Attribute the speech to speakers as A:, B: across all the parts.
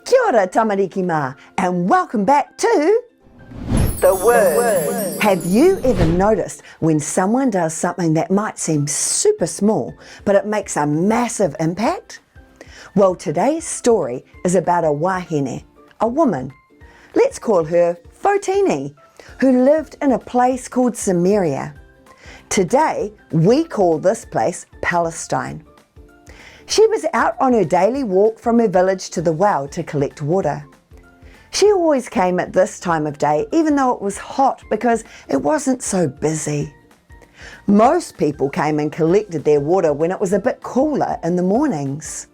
A: Kia ora tamariki mā, and welcome back to The Word. Have you ever noticed when someone does something that might seem super small, but it makes a massive impact? Well, today's story is about a wahine, a woman. Let's call her Fotini, who lived in a place called Samaria. Today, we call this place Palestine. She was out on her daily walk from her village to the well to collect water. She always came at this time of day, even though it was hot, because it wasn't so busy. Most people came and collected their water when it was a bit cooler in the mornings.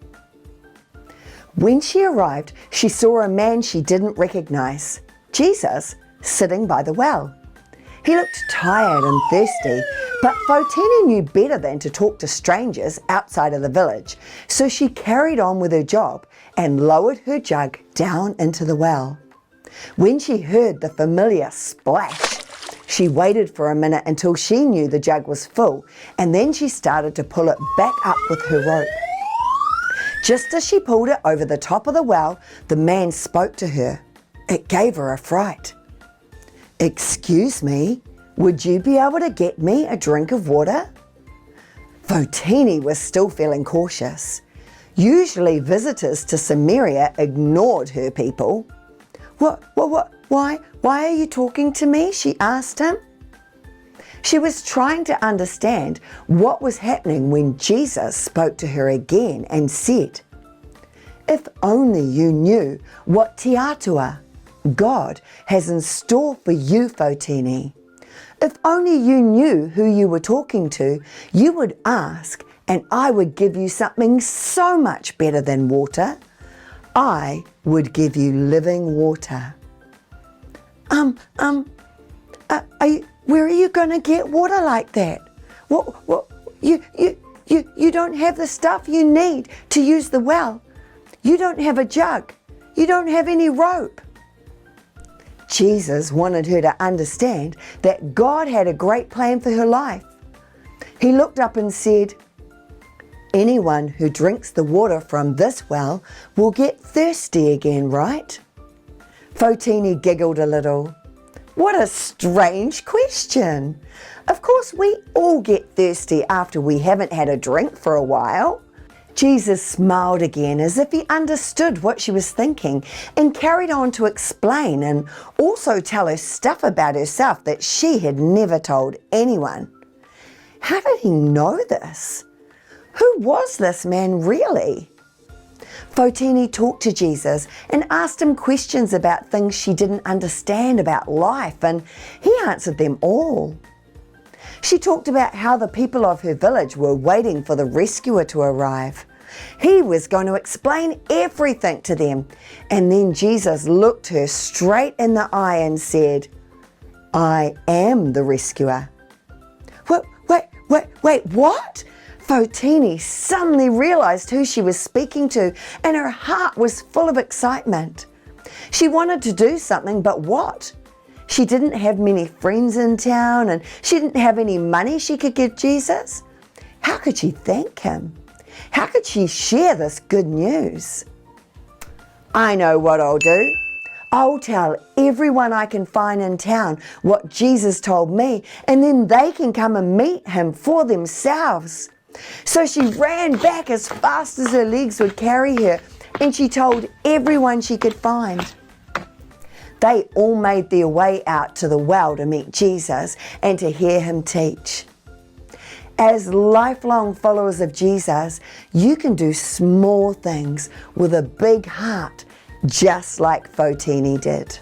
A: When she arrived, she saw a man she didn't recognize, Jesus, sitting by the well. He looked tired and thirsty, but Fotini knew better than to talk to strangers outside of the village, so she carried on with her job and lowered her jug down into the well. When she heard the familiar splash, she waited for a minute until she knew the jug was full, and then she started to pull it back up with her rope. Just as she pulled it over the top of the well, the man spoke to her. It gave her a fright. "Excuse me, would you be able to get me a drink of water?" Fotini was still feeling cautious. Usually visitors to Samaria ignored her people. Why are you talking to me?" she asked him. She was trying to understand what was happening when Jesus spoke to her again and said, "If only you knew what te atua God has in store for you, Fotini. If only you knew who you were talking to, you would ask and I would give you something so much better than water. I would give you living water." Where are you going to get water like that? You don't have the stuff you need to use the well. You don't have a jug. You don't have any rope. Jesus wanted her to understand that God had a great plan for her life. He looked up and said, "Anyone who drinks the water from this well will get thirsty again, right?" Fotini giggled a little. What a strange question. Of course, we all get thirsty after we haven't had a drink for a while. Jesus smiled again as if he understood what she was thinking and carried on to explain and also tell her stuff about herself that she had never told anyone. How did he know this? Who was this man really? Fotini talked to Jesus and asked him questions about things she didn't understand about life, and he answered them all. She talked about how the people of her village were waiting for the rescuer to arrive. He was going to explain everything to them, and then Jesus looked her straight in the eye and said, "I am the rescuer." Wait, what? Fotini suddenly realized who she was speaking to, and her heart was full of excitement. She wanted to do something, but what? She didn't have many friends in town, and she didn't have any money she could give Jesus. How could she thank him? How could she share this good news? "I know what I'll do. I'll tell everyone I can find in town what Jesus told me, and then they can come and meet him for themselves." So she ran back as fast as her legs would carry her, and she told everyone she could find. They all made their way out to the well to meet Jesus and to hear him teach. As lifelong followers of Jesus, you can do small things with a big heart, just like Fotini did.